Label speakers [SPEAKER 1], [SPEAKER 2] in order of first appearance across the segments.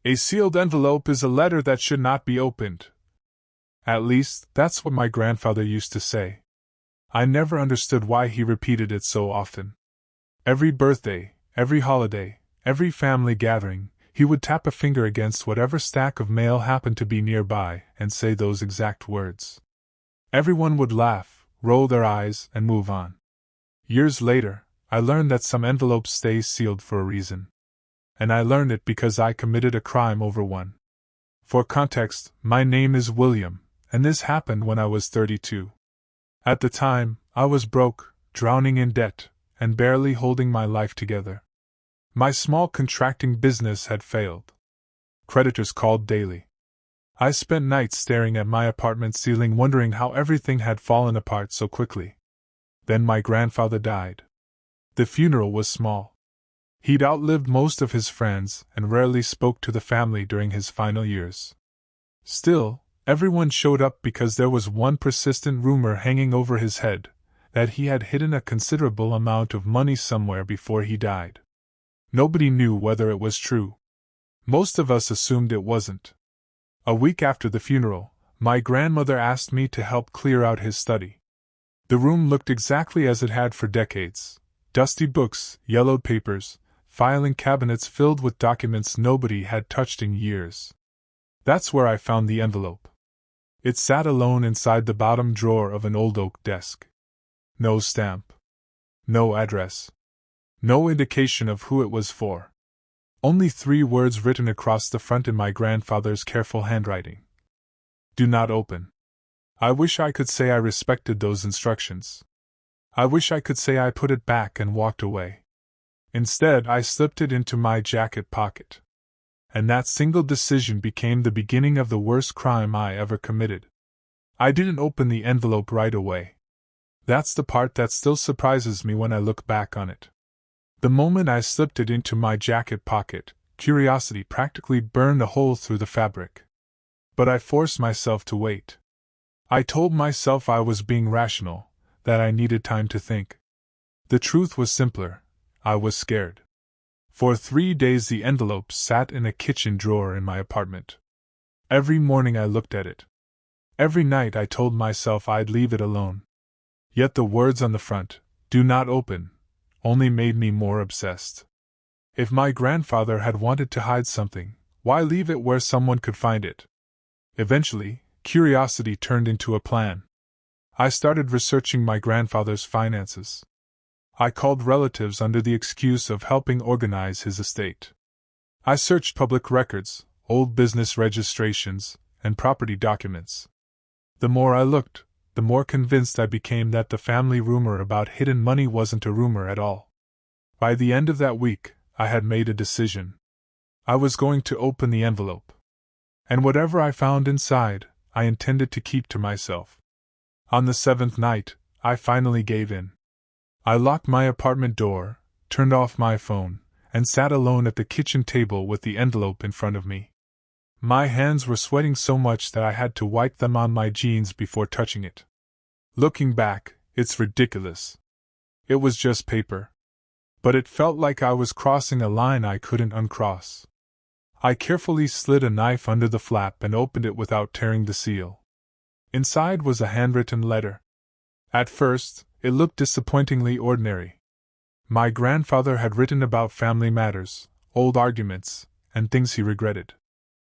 [SPEAKER 1] A sealed envelope is a letter that should not be opened. At least, that's what my grandfather used to say. I never understood why he repeated it so often. Every birthday, every holiday, every family gathering, he would tap a finger against whatever stack of mail happened to be nearby and say those exact words. Everyone would laugh, roll their eyes, and move on. Years later, I learned that some envelopes stay sealed for a reason. And I learned it because I committed a crime over one. For context, my name is William, and this happened when I was 32. At the time, I was broke, drowning in debt, and barely holding my life together. My small contracting business had failed. Creditors called daily. I spent nights staring at my apartment ceiling wondering how everything had fallen apart so quickly. Then my grandfather died. The funeral was small. He'd outlived most of his friends and rarely spoke to the family during his final years. Still, everyone showed up because there was one persistent rumor hanging over his head, that he had hidden a considerable amount of money somewhere before he died. Nobody knew whether it was true. Most of us assumed it wasn't. A week after the funeral, my grandmother asked me to help clear out his study. The room looked exactly as it had for decades: dusty books, yellowed papers, filing cabinets filled with documents nobody had touched in years. That's where I found the envelope. It sat alone inside the bottom drawer of an old oak desk. No stamp. No address. No indication of who it was for. Only 3 words written across the front in my grandfather's careful handwriting. Do not open. I wish I could say I respected those instructions. I wish I could say I put it back and walked away. Instead, I slipped it into my jacket pocket. And that single decision became the beginning of the worst crime I ever committed. I didn't open the envelope right away. That's the part that still surprises me when I look back on it. The moment I slipped it into my jacket pocket, curiosity practically burned a hole through the fabric. But I forced myself to wait. I told myself I was being rational, that I needed time to think. The truth was simpler: I was scared. For 3 days the envelope sat in a kitchen drawer in my apartment. Every morning I looked at it. Every night I told myself I'd leave it alone. Yet the words on the front, "Do not open," only made me more obsessed. If my grandfather had wanted to hide something, why leave it where someone could find it? Eventually, curiosity turned into a plan. I started researching my grandfather's finances. I called relatives under the excuse of helping organize his estate. I searched public records, old business registrations, and property documents. The more I looked, the more convinced I became that the family rumor about hidden money wasn't a rumor at all. By the end of that week, I had made a decision. I was going to open the envelope. And whatever I found inside, I intended to keep to myself. On the 7th night, I finally gave in. I locked my apartment door, turned off my phone, and sat alone at the kitchen table with the envelope in front of me. My hands were sweating so much that I had to wipe them on my jeans before touching it. Looking back, it's ridiculous. It was just paper. But it felt like I was crossing a line I couldn't uncross. I carefully slid a knife under the flap and opened it without tearing the seal. Inside was a handwritten letter. At first, it looked disappointingly ordinary. My grandfather had written about family matters, old arguments, and things he regretted.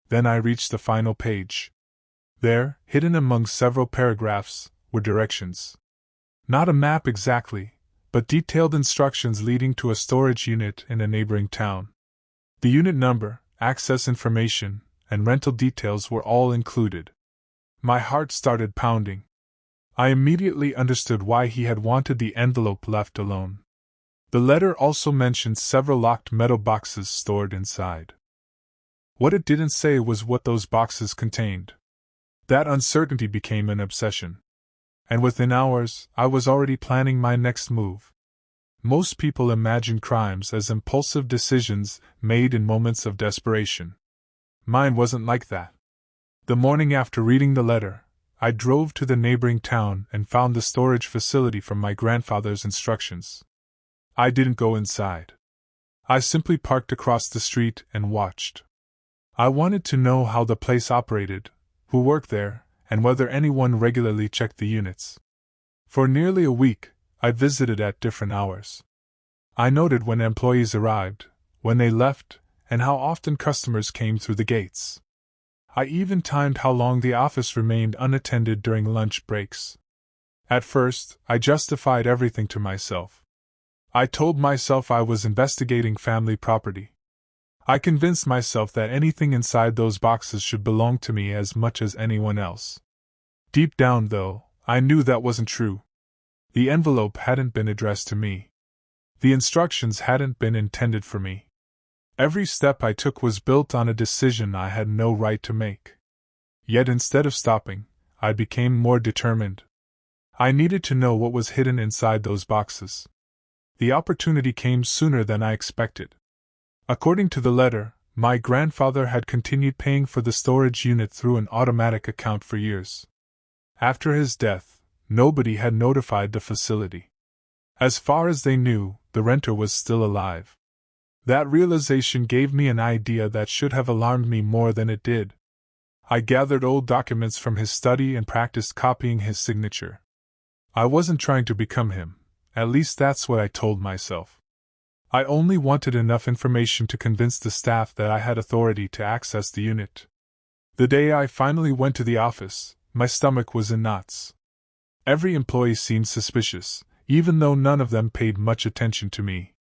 [SPEAKER 1] Then I reached the final page. There, hidden among several paragraphs, were directions. Not a map exactly, but detailed instructions leading to a storage unit in a neighboring town. The unit number, access information, and rental details were all included. My heart started pounding. I immediately understood why he had wanted the envelope left alone. The letter also mentioned several locked metal boxes stored inside. What it didn't say was what those boxes contained. That uncertainty became an obsession. And within hours, I was already planning my next move. Most people imagine crimes as impulsive decisions made in moments of desperation. Mine wasn't like that. The morning after reading the letter, I drove to the neighboring town and found the storage facility from my grandfather's instructions. I didn't go inside. I simply parked across the street and watched. I wanted to know how the place operated, who worked there, and whether anyone regularly checked the units. For nearly a week, I visited at different hours. I noted when employees arrived, when they left, and how often customers came through the gates. I even timed how long the office remained unattended during lunch breaks. At first, I justified everything to myself. I told myself I was investigating family property. I convinced myself that anything inside those boxes should belong to me as much as anyone else. Deep down, though, I knew that wasn't true. The envelope hadn't been addressed to me. The instructions hadn't been intended for me. Every step I took was built on a decision I had no right to make. Yet instead of stopping, I became more determined. I needed to know what was hidden inside those boxes. The opportunity came sooner than I expected. According to the letter, my grandfather had continued paying for the storage unit through an automatic account for years. After his death, nobody had notified the facility. As far as they knew, the renter was still alive. That realization gave me an idea that should have alarmed me more than it did. I gathered old documents from his study and practiced copying his signature. I wasn't trying to become him, at least that's what I told myself. I only wanted enough information to convince the staff that I had authority to access the unit. The day I finally went to the office, my stomach was in knots. Every employee seemed suspicious, even though none of them paid much attention to me.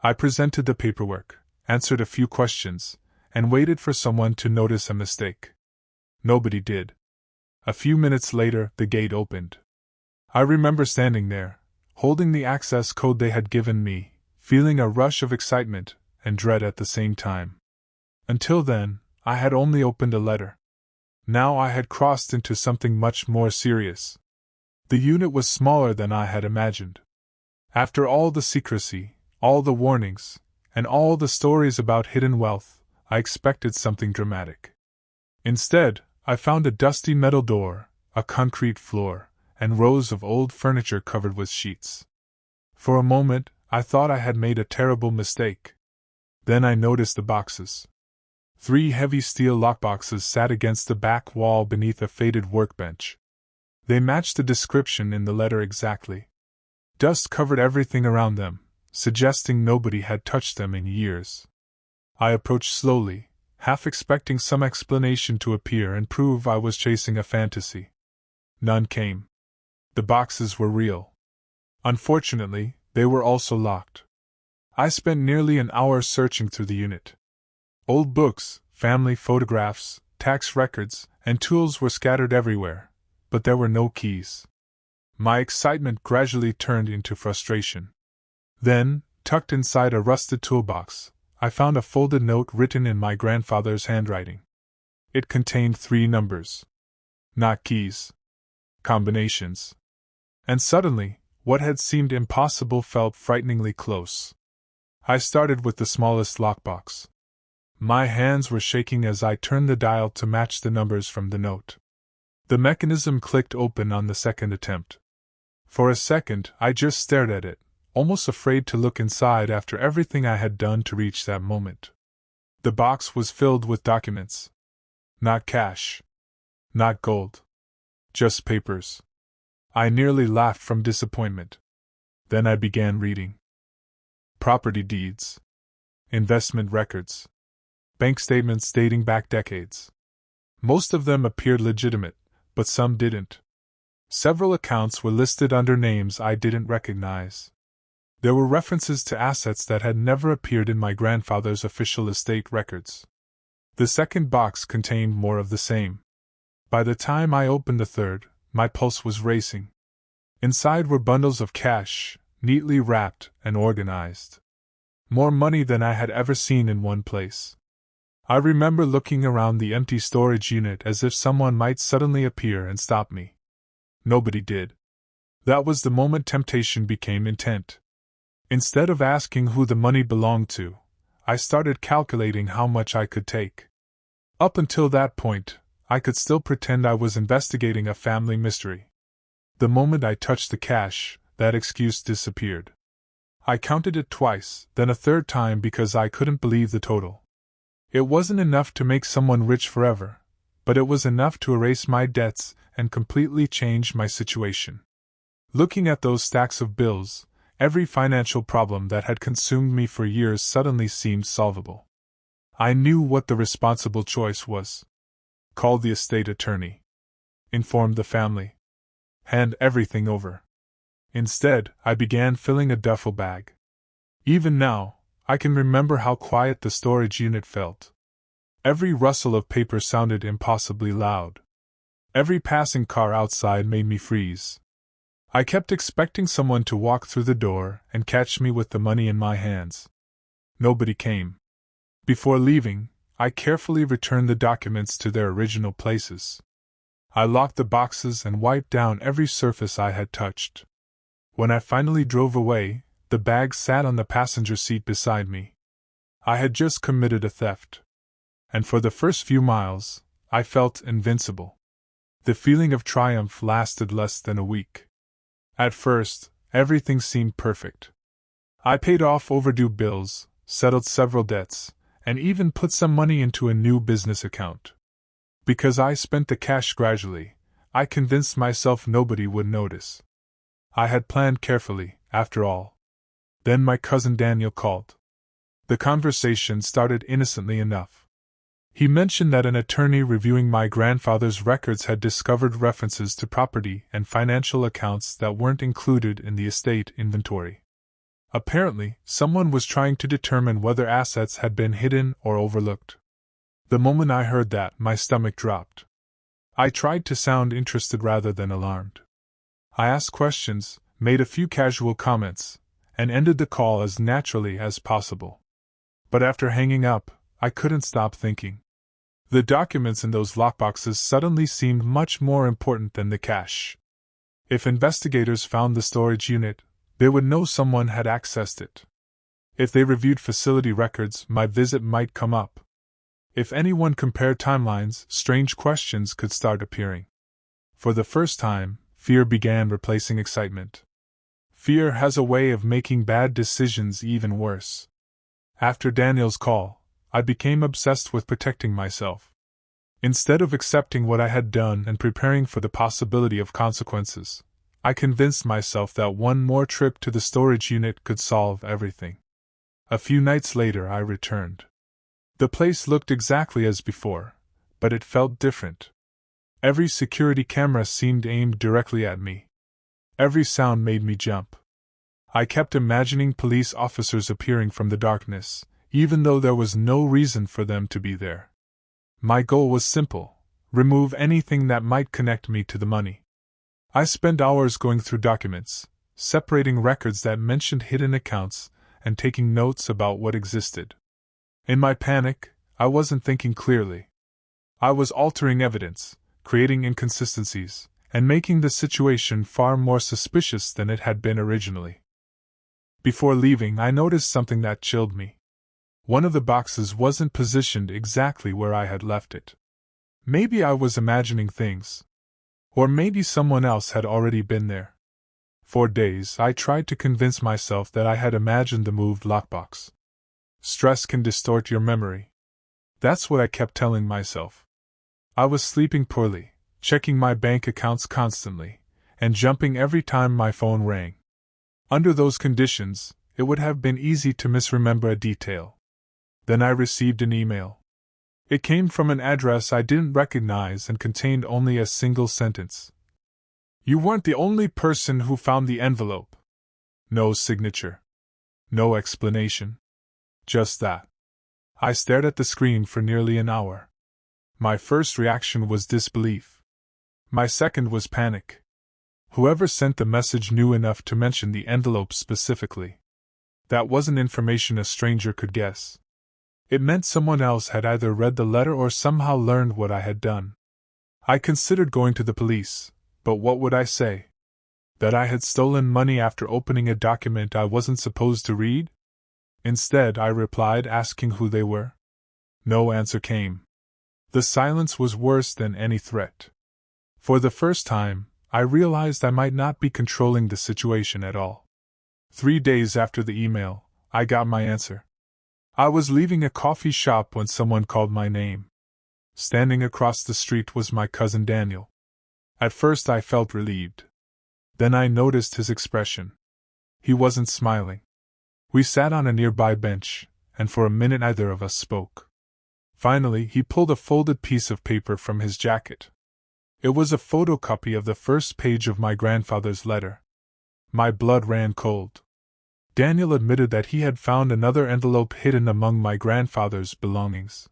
[SPEAKER 1] I presented the paperwork, answered a few questions, and waited for someone to notice a mistake. Nobody did. A few minutes later, the gate opened. I remember standing there, holding the access code they had given me, feeling a rush of excitement and dread at the same time. Until then, I had only opened a letter. Now I had crossed into something much more serious. The unit was smaller than I had imagined. After all the secrecy, all the warnings, and all the stories about hidden wealth, I expected something dramatic. Instead, I found a dusty metal door, a concrete floor, and rows of old furniture covered with sheets. For a moment, I thought I had made a terrible mistake. Then I noticed the boxes. 3 heavy steel lockboxes sat against the back wall beneath a faded workbench. They matched the description in the letter exactly. Dust covered everything around them, suggesting nobody had touched them in years. I approached slowly, half expecting some explanation to appear and prove I was chasing a fantasy. None came. The boxes were real. Unfortunately, they were also locked. I spent nearly an hour searching through the unit. Old books, family photographs, tax records, and tools were scattered everywhere, but there were no keys. My excitement gradually turned into frustration. Then, tucked inside a rusted toolbox, I found a folded note written in my grandfather's handwriting. It contained 3 numbers. Not keys. Combinations. And suddenly, what had seemed impossible felt frighteningly close. I started with the smallest lockbox. My hands were shaking as I turned the dial to match the numbers from the note. The mechanism clicked open on the second attempt. For a second, I just stared at it, almost afraid to look inside after everything I had done to reach that moment. The box was filled with documents. Not cash. Not gold. Just papers. I nearly laughed from disappointment. Then I began reading. Property deeds. Investment records. Bank statements dating back decades. Most of them appeared legitimate, but some didn't. Several accounts were listed under names I didn't recognize. There were references to assets that had never appeared in my grandfather's official estate records. The second box contained more of the same. By the time I opened the third, my pulse was racing. Inside were bundles of cash, neatly wrapped and organized. More money than I had ever seen in one place. I remember looking around the empty storage unit as if someone might suddenly appear and stop me. Nobody did. That was the moment temptation became intent. Instead of asking who the money belonged to, I started calculating how much I could take. Up until that point, I could still pretend I was investigating a family mystery. The moment I touched the cash, that excuse disappeared. I counted it twice, then a third time because I couldn't believe the total. It wasn't enough to make someone rich forever, but it was enough to erase my debts and completely change my situation. Looking at those stacks of bills, every financial problem that had consumed me for years suddenly seemed solvable. I knew what the responsible choice was. Call the estate attorney. Inform the family. Hand everything over. Instead, I began filling a duffel bag. Even now, I can remember how quiet the storage unit felt. Every rustle of paper sounded impossibly loud. Every passing car outside made me freeze. I kept expecting someone to walk through the door and catch me with the money in my hands. Nobody came. Before leaving, I carefully returned the documents to their original places. I locked the boxes and wiped down every surface I had touched. When I finally drove away, the bag sat on the passenger seat beside me. I had just committed a theft. And for the first few miles, I felt invincible. The feeling of triumph lasted less than a week. At first, everything seemed perfect. I paid off overdue bills, settled several debts, and even put some money into a new business account. Because I spent the cash gradually, I convinced myself nobody would notice. I had planned carefully, after all. Then my cousin Daniel called. The conversation started innocently enough. He mentioned that an attorney reviewing my grandfather's records had discovered references to property and financial accounts that weren't included in the estate inventory. Apparently, someone was trying to determine whether assets had been hidden or overlooked. The moment I heard that, my stomach dropped. I tried to sound interested rather than alarmed. I asked questions, made a few casual comments, and ended the call as naturally as possible. But after hanging up, I couldn't stop thinking. The documents in those lockboxes suddenly seemed much more important than the cash. If investigators found the storage unit, they would know someone had accessed it. If they reviewed facility records, my visit might come up. If anyone compared timelines, strange questions could start appearing. For the first time, fear began replacing excitement. Fear has a way of making bad decisions even worse. After Daniel's call, I became obsessed with protecting myself. Instead of accepting what I had done and preparing for the possibility of consequences, I convinced myself that one more trip to the storage unit could solve everything. A few nights later I returned. The place looked exactly as before, but it felt different. Every security camera seemed aimed directly at me. Every sound made me jump. I kept imagining police officers appearing from the darkness, even though there was no reason for them to be there. My goal was simple: remove anything that might connect me to the money. I spent hours going through documents, separating records that mentioned hidden accounts, and taking notes about what existed. In my panic, I wasn't thinking clearly. I was altering evidence, creating inconsistencies, and making the situation far more suspicious than it had been originally. Before leaving, I noticed something that chilled me. One of the boxes wasn't positioned exactly where I had left it. Maybe I was imagining things. Or maybe someone else had already been there. For days I tried to convince myself that I had imagined the moved lockbox. Stress can distort your memory. That's what I kept telling myself. I was sleeping poorly, checking my bank accounts constantly, and jumping every time my phone rang. Under those conditions, it would have been easy to misremember a detail. Then I received an email. It came from an address I didn't recognize and contained only a single sentence. You weren't the only person who found the envelope. No signature. No explanation. Just that. I stared at the screen for nearly an hour. My first reaction was disbelief. My second was panic. Whoever sent the message knew enough to mention the envelope specifically. That wasn't information a stranger could guess. It meant someone else had either read the letter or somehow learned what I had done. I considered going to the police, but what would I say? That I had stolen money after opening a document I wasn't supposed to read? Instead, I replied, asking who they were. No answer came. The silence was worse than any threat. For the first time, I realized I might not be controlling the situation at all. 3 days after the email, I got my answer. I was leaving a coffee shop when someone called my name. Standing across the street was my cousin Daniel. At first I felt relieved. Then I noticed his expression. He wasn't smiling. We sat on a nearby bench, and for a minute neither of us spoke. Finally, he pulled a folded piece of paper from his jacket. It was a photocopy of the first page of my grandfather's letter. My blood ran cold. Daniel admitted that he had found another envelope hidden among my grandfather's belongings.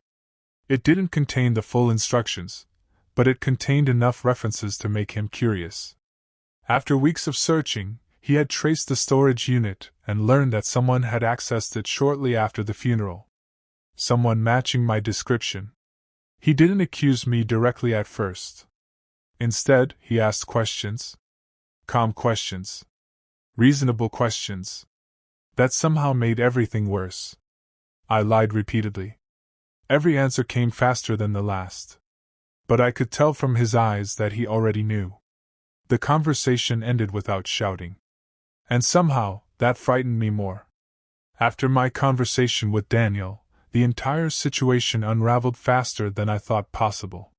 [SPEAKER 1] It didn't contain the full instructions, but it contained enough references to make him curious. After weeks of searching, he had traced the storage unit and learned that someone had accessed it shortly after the funeral. Someone matching my description. He didn't accuse me directly at first. Instead, he asked questions. Calm questions. Reasonable questions. That somehow made everything worse. I lied repeatedly. Every answer came faster than the last. But I could tell from his eyes that he already knew. The conversation ended without shouting. And somehow, that frightened me more. After my conversation with Daniel, the entire situation unraveled faster than I thought possible.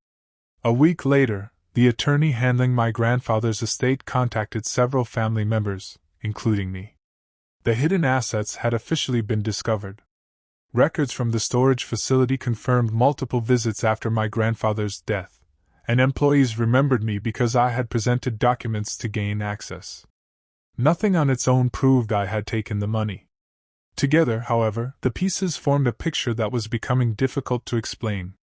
[SPEAKER 1] A week later, the attorney handling my grandfather's estate contacted several family members, including me. The hidden assets had officially been discovered. Records from the storage facility confirmed multiple visits after my grandfather's death, and employees remembered me because I had presented documents to gain access. Nothing on its own proved I had taken the money. Together, however, the pieces formed a picture that was becoming difficult to explain.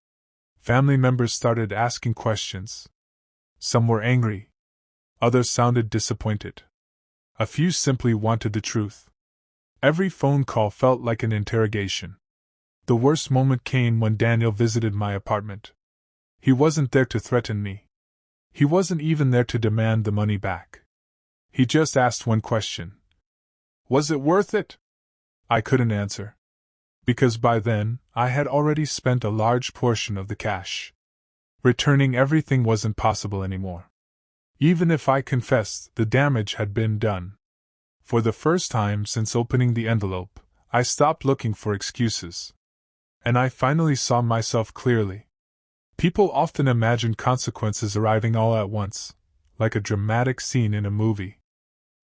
[SPEAKER 1] Family members started asking questions. Some were angry. Others sounded disappointed. A few simply wanted the truth. Every phone call felt like an interrogation. The worst moment came when Daniel visited my apartment. He wasn't there to threaten me. He wasn't even there to demand the money back. He just asked one question. Was it worth it? I couldn't answer. Because by then, I had already spent a large portion of the cash. Returning everything wasn't possible anymore. Even if I confessed, the damage had been done. For the first time since opening the envelope, I stopped looking for excuses. And I finally saw myself clearly. People often imagine consequences arriving all at once, like a dramatic scene in a movie.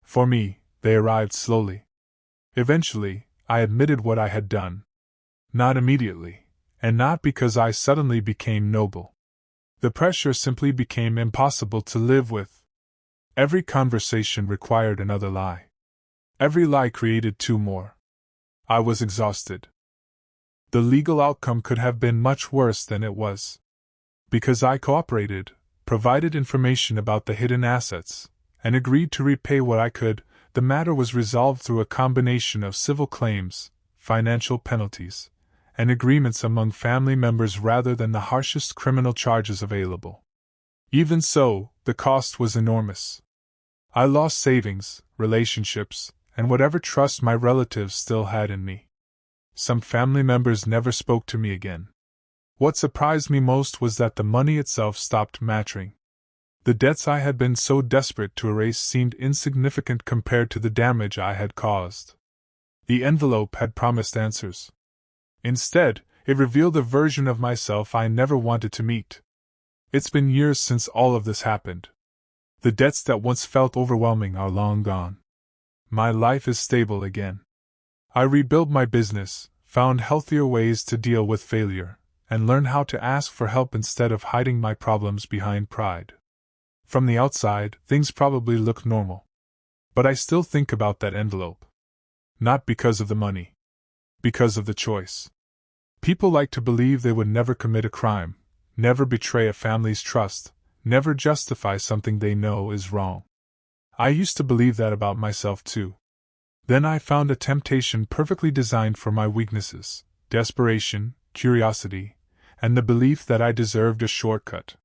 [SPEAKER 1] For me, they arrived slowly. Eventually, I admitted what I had done. Not immediately, and not because I suddenly became noble. The pressure simply became impossible to live with. Every conversation required another lie. Every lie created two more. I was exhausted. The legal outcome could have been much worse than it was. Because I cooperated, provided information about the hidden assets, and agreed to repay what I could, the matter was resolved through a combination of civil claims, financial penalties, and agreements among family members rather than the harshest criminal charges available. Even so, the cost was enormous. I lost savings, relationships, and whatever trust my relatives still had in me. Some family members never spoke to me again. What surprised me most was that the money itself stopped mattering. The debts I had been so desperate to erase seemed insignificant compared to the damage I had caused. The envelope had promised answers. Instead, it revealed a version of myself I never wanted to meet. It's been years since all of this happened. The debts that once felt overwhelming are long gone. My life is stable again. I rebuilt my business, found healthier ways to deal with failure, and learned how to ask for help instead of hiding my problems behind pride. From the outside, things probably look normal. But I still think about that envelope. Not because of the money. Because of the choice. People like to believe they would never commit a crime, never betray a family's trust, never justify something they know is wrong. I used to believe that about myself too. Then I found a temptation perfectly designed for my weaknesses: desperation, curiosity, and the belief that I deserved a shortcut.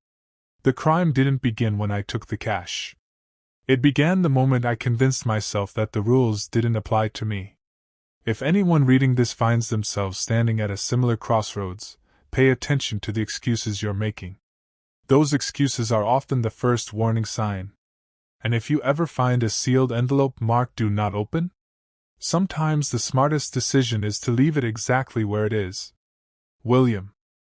[SPEAKER 1] The crime didn't begin when I took the cash. It began the moment I convinced myself that the rules didn't apply to me. If anyone reading this finds themselves standing at a similar crossroads, pay attention to the excuses you're making. Those excuses are often the first warning sign. And if you ever find a sealed envelope marked "Do Not Open," Sometimes the smartest decision is to leave it exactly where it is. William.